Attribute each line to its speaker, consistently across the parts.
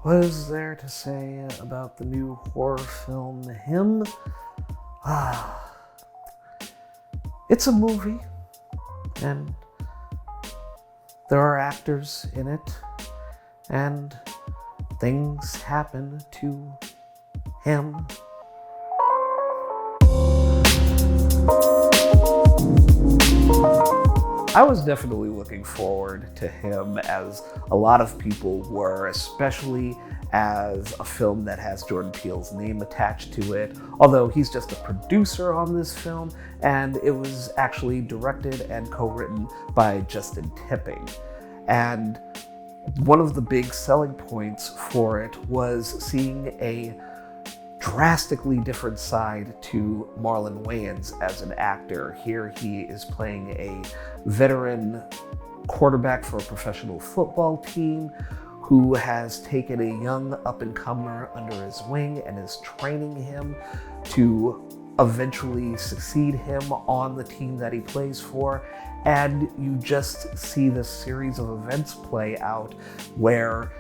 Speaker 1: What is there to say about the new horror film, Him? It's a movie, and there are actors in it, and things happen to him. I was definitely looking forward to Him, as a lot of people were, especially as a film that has Jordan Peele's name attached to it, although he's just a producer on this film, and it was actually directed and co-written by Justin Tipping. And one of the big selling points for it was seeing a drastically different side to Marlon Wayans as an actor. Here he is playing a veteran quarterback for a professional football team who has taken a young up-and-comer under his wing and is training him to eventually succeed him on the team that he plays for. And you just see this series of events play out where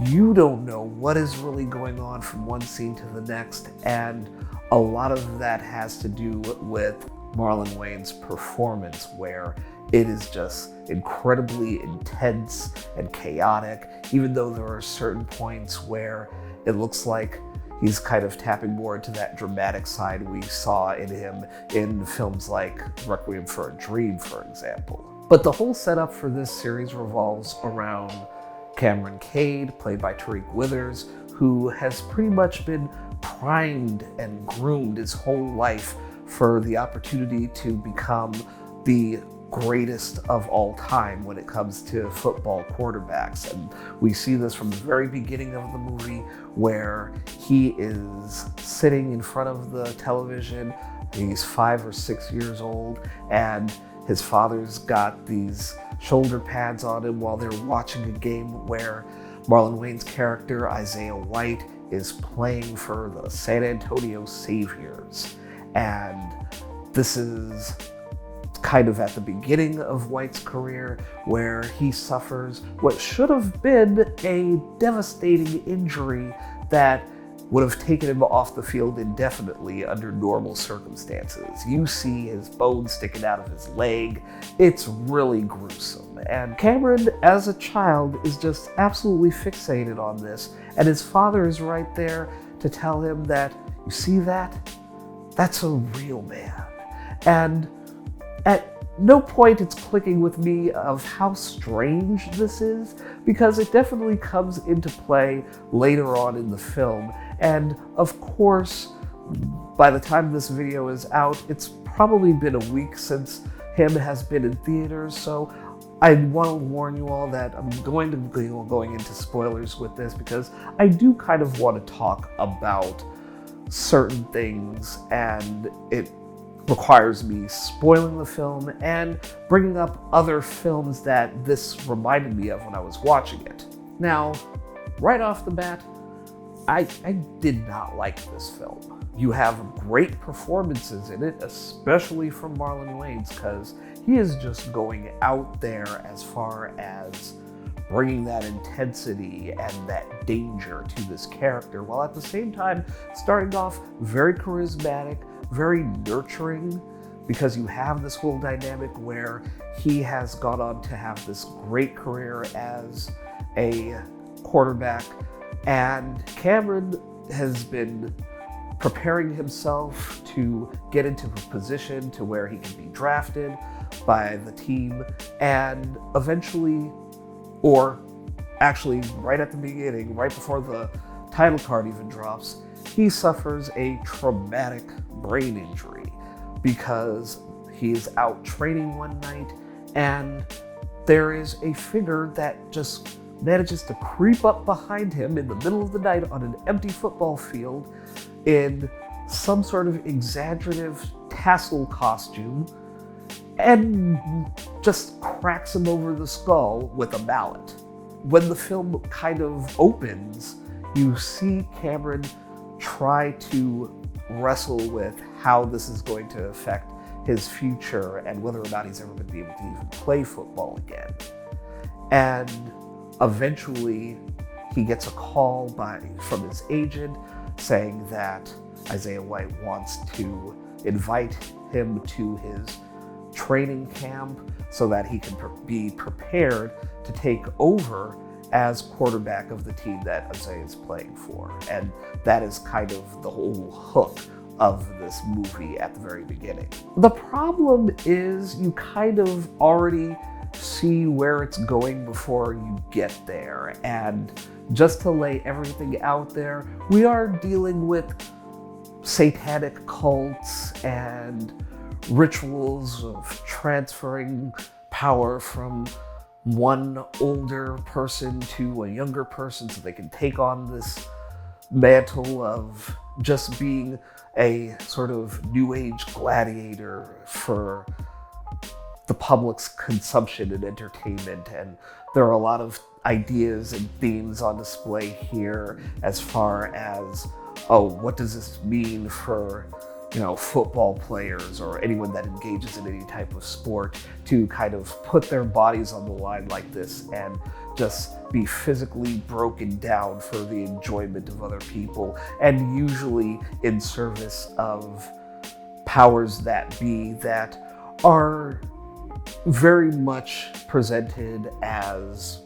Speaker 1: you don't know what is really going on from one scene to the next, and a lot of that has to do with Marlon Wayans' performance, where it is just incredibly intense and chaotic, even though there are certain points where it looks like he's kind of tapping more into that dramatic side we saw in him in films like Requiem for a Dream, for example. But the whole setup for this series revolves around KeN-K, played by Tyriq Withers, who has pretty much been primed and groomed his whole life for the opportunity to become the greatest of all time when it comes to football quarterbacks. And we see this from the very beginning of the movie, where he is sitting in front of the television. He's 5 or 6 years old, and his father's got these shoulder pads on him while they're watching a game where Marlon Wayans' character, Isaiah White, is playing for the San Antonio Saviors. And this is kind of at the beginning of White's career, where he suffers what should have been a devastating injury that would have taken him off the field indefinitely under normal circumstances. You see his bone sticking out of his leg. It's really gruesome. And Cameron, as a child, is just absolutely fixated on this. And his father is right there to tell him that, you see that? That's a real man. And at no point it's clicking with me of how strange this is, because it definitely comes into play later on in the film. And of course, by the time this video is out, it's probably been a week since Him has been in theaters, so I want to warn you all that I'm going to be going into spoilers with this, because I do kind of want to talk about certain things, and it requires me spoiling the film and bringing up other films that this reminded me of when I was watching it. Now, right off the bat, I did not like this film. You have great performances in it, especially from Marlon Wayans, because he is just going out there as far as bringing that intensity and that danger to this character, while at the same time starting off very charismatic, very nurturing, because you have this whole dynamic where he has gone on to have this great career as a quarterback, and Cameron has been preparing himself to get into a position to where he can be drafted by the team, and eventually, or actually right at the beginning, right before the title card even drops, he suffers a traumatic brain injury because he is out training one night, and there is a figure that just manages to creep up behind him in the middle of the night on an empty football field in some sort of exaggerative tassel costume and just cracks him over the skull with a mallet. When the film kind of opens, you see Cameron try to wrestle with how this is going to affect his future and whether or not he's ever going to be able to even play football again. And eventually he gets a call from his agent saying that Isaiah White wants to invite him to his training camp so that he can be prepared to take over as quarterback of the team that Isaiah is playing for. And that is kind of the whole hook of this movie at the very beginning. The problem is you kind of already see where it's going before you get there. And just to lay everything out there, we are dealing with satanic cults and rituals of transferring power from one older person to a younger person so they can take on this mantle of just being a sort of new age gladiator for the public's consumption and entertainment. And there are a lot of ideas and themes on display here as far as, oh, what does this mean for, football players or anyone that engages in any type of sport to kind of put their bodies on the line like this and just be physically broken down for the enjoyment of other people, and usually in service of powers that be that are very much presented as,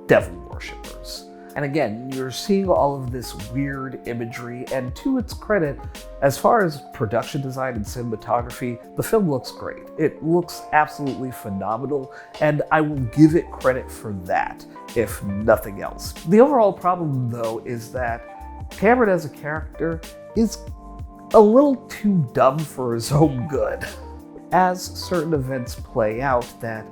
Speaker 1: devil worshippers. And again, you're seeing all of this weird imagery, and to its credit, as far as production design and cinematography, the film looks great. It looks absolutely phenomenal, and I will give it credit for that, if nothing else. The overall problem, though, is that Cameron as a character is a little too dumb for his own good. As certain events play out that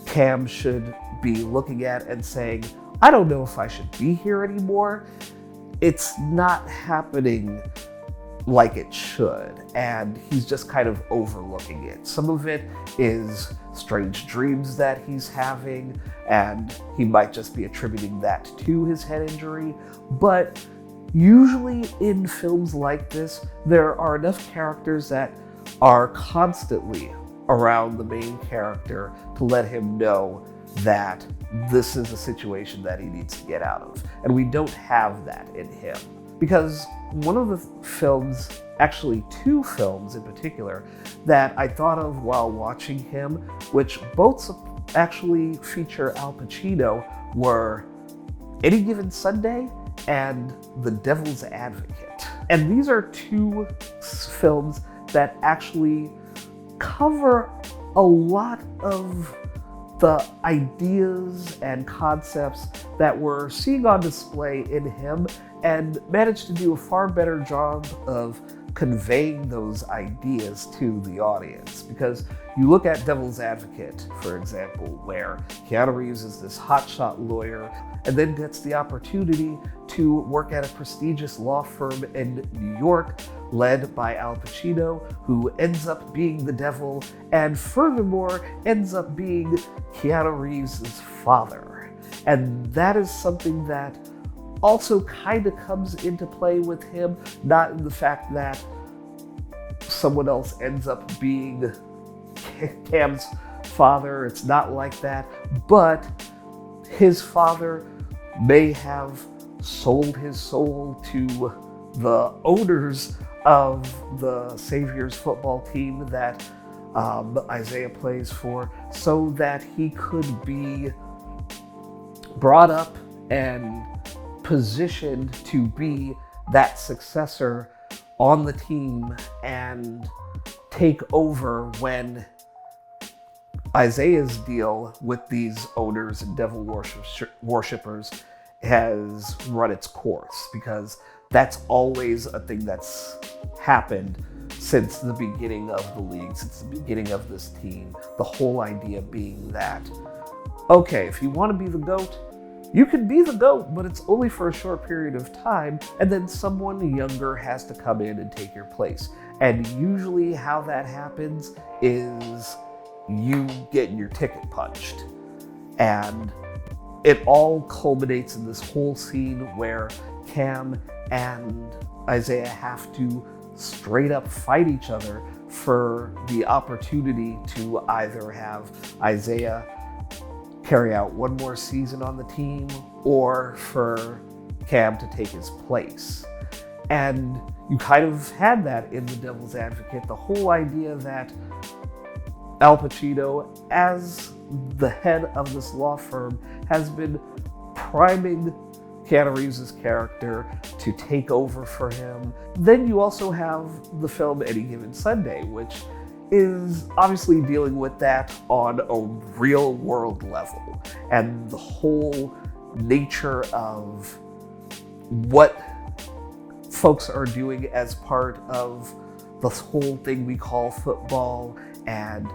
Speaker 1: Cam should be looking at and saying, I don't know if I should be here anymore, it's not happening like it should, and he's just kind of overlooking it. Some of it is strange dreams that he's having, and he might just be attributing that to his head injury, but usually in films like this, there are enough characters that are constantly around the main character to let him know that this is a situation that he needs to get out of. And we don't have that in him. Because one of the films, actually two films in particular, that I thought of while watching him, which both actually feature Al Pacino, were Any Given Sunday and The Devil's Advocate. And these are two films that actually cover a lot of the ideas and concepts that we're seeing on display in him, and managed to do a far better job of conveying those ideas to the audience. Because you look at Devil's Advocate, for example, where Keanu Reeves is this hotshot lawyer and then gets the opportunity to work at a prestigious law firm in New York, led by Al Pacino, who ends up being the devil, and furthermore ends up being Keanu Reeves' father. And that is something that also kind of comes into play with him, not in the fact that someone else ends up being Cam's father, it's not like that, but his father may have sold his soul to the owners of the Saviors football team that Isaiah plays for, so that he could be brought up and positioned to be that successor on the team and take over when Isaiah's deal with these owners and devil worshippers has run its course, because that's always a thing that's happened since the beginning of the league, since the beginning of this team. The whole idea being that, okay, if you want to be the GOAT, you can be the GOAT, but it's only for a short period of time, and then someone younger has to come in and take your place. And usually how that happens is you getting your ticket punched. And it all culminates in this whole scene where Cam and Isaiah have to straight up fight each other for the opportunity to either have Isaiah carry out one more season on the team or for Cam to take his place. And you kind of had that in The Devil's Advocate, the whole idea that Al Pacino, as the head of this law firm, has been priming Keanu Reeves' character to take over for him. Then you also have the film Any Given Sunday, which is obviously dealing with that on a real world level, and the whole nature of what folks are doing as part of this whole thing we call football. And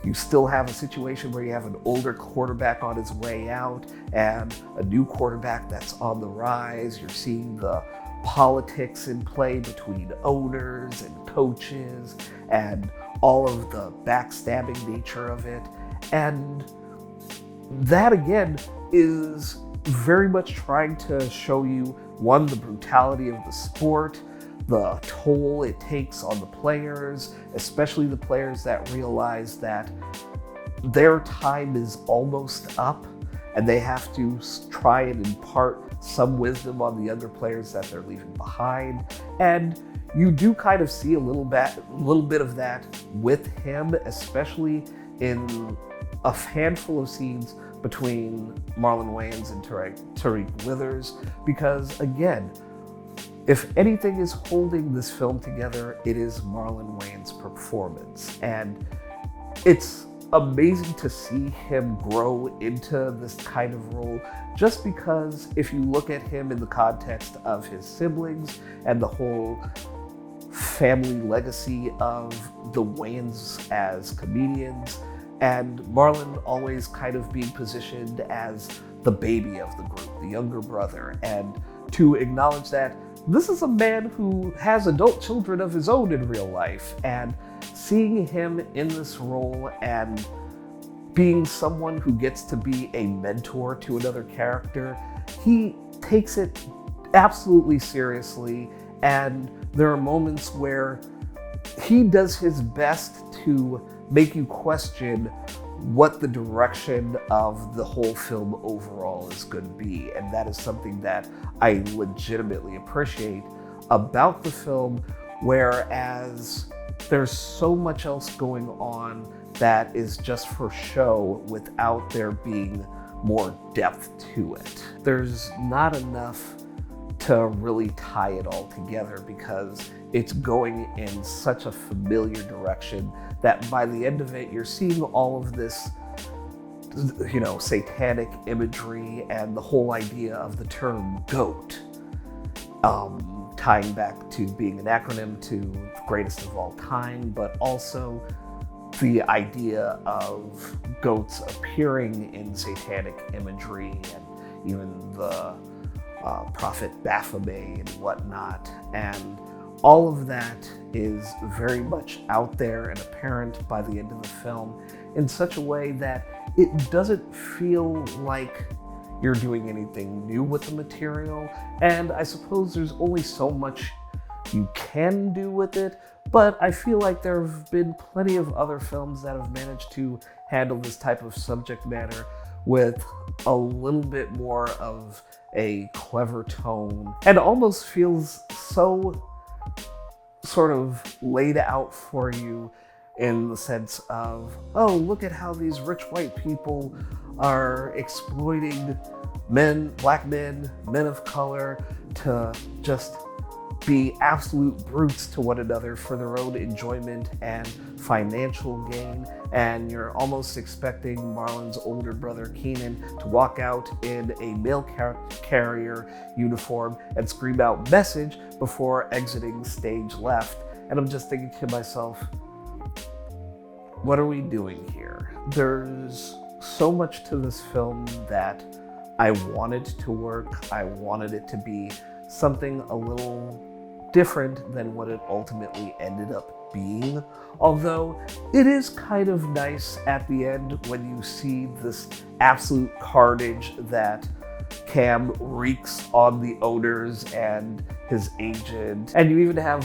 Speaker 1: you still have a situation where you have an older quarterback on his way out and a new quarterback that's on the rise. You're seeing the politics in play between owners and coaches and all of the backstabbing nature of it. And that, again, is very much trying to show you, one, the brutality of the sport, the toll it takes on the players, especially the players that realize that their time is almost up and they have to try and impart some wisdom on the other players that they're leaving behind. And you do kind of see a little bit of that with him, especially in a handful of scenes between Marlon Wayans and Tyriq Withers, because again, if anything is holding this film together, it is Marlon Wayans' performance. And it's amazing to see him grow into this kind of role, just because if you look at him in the context of his siblings and the whole family legacy of the Wayans as comedians, and Marlon always kind of being positioned as the baby of the group, the younger brother, and to acknowledge that this is a man who has adult children of his own in real life, and seeing him in this role and being someone who gets to be a mentor to another character, he takes it absolutely seriously. And there are moments where he does his best to make you question what the direction of the whole film overall is going to be. And that is something that I legitimately appreciate about the film, whereas there's so much else going on that is just for show without there being more depth to it. There's not enough to really tie it all together because it's going in such a familiar direction that by the end of it, you're seeing all of this, satanic imagery and the whole idea of the term GOAT, tying back to being an acronym to greatest of all time, but also the idea of goats appearing in satanic imagery, and even the prophet Baphomet and whatnot. And all of that is very much out there and apparent by the end of the film in such a way that it doesn't feel like you're doing anything new with the material. And I suppose there's only so much you can do with it, but I feel like there have been plenty of other films that have managed to handle this type of subject matter with a little bit more of a clever tone, and almost feels so sort of laid out for you in the sense of, oh, look at how these rich white people are exploiting black men of color to just be absolute brutes to one another for their own enjoyment and financial gain. And you're almost expecting Marlon's older brother Kenan to walk out in a mail carrier uniform and scream out "message" before exiting stage left. And I'm just thinking to myself, what are we doing here? There's so much to this film that I wanted to work. I wanted it to be something a little different than what it ultimately ended up being. Although it is kind of nice at the end when you see this absolute carnage that Cam wreaks on the owners and his agent. And you even have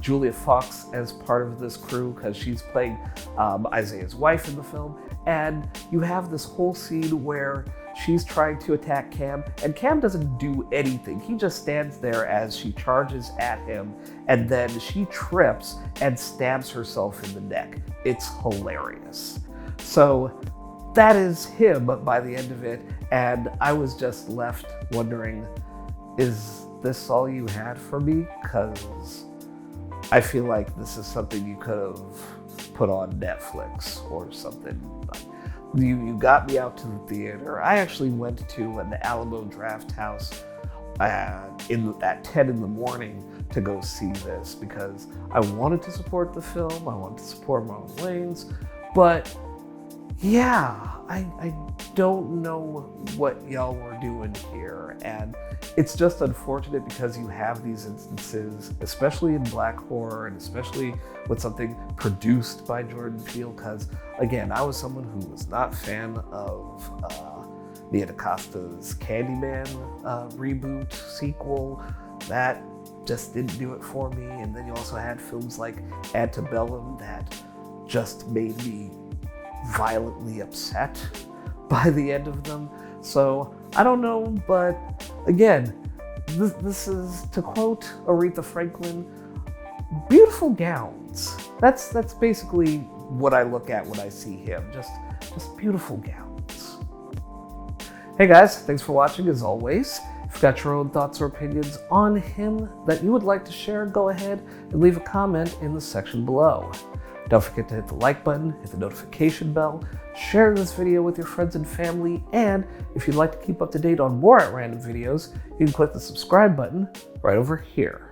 Speaker 1: Julia Fox as part of this crew, because she's playing Isaiah's wife in the film. And you have this whole scene where she's trying to attack Cam, and Cam doesn't do anything. He just stands there as she charges at him, and then she trips and stabs herself in the neck. It's hilarious. So that is him by the end of it, and I was just left wondering, is this all you had for me? Because I feel like this is something you could have put on Netflix or something. You got me out to the theater. I actually went to an Alamo Draft House at 10 in the morning to go see this because I wanted to support the film. I wanted to support Marlon Wayans. But yeah, I don't know what y'all were doing here. And it's just unfortunate because you have these instances, especially in Black horror and especially with something produced by Jordan Peele. Because again, I was someone who was not a fan of Nia DaCosta's Candyman reboot sequel. That just didn't do it for me. And then you also had films like Antebellum that just made me violently upset by the end of them. So I don't know, but again, this is, to quote Aretha Franklin, beautiful gowns. That's basically what I look at when I see him, just beautiful gowns. Hey guys, thanks for watching as always. If you've got your own thoughts or opinions on him that you would like to share, go ahead and leave a comment in the section below. Don't forget to hit the like button, hit the notification bell, share this video with your friends and family, and if you'd like to keep up to date on more at random videos, you can click the subscribe button right over here.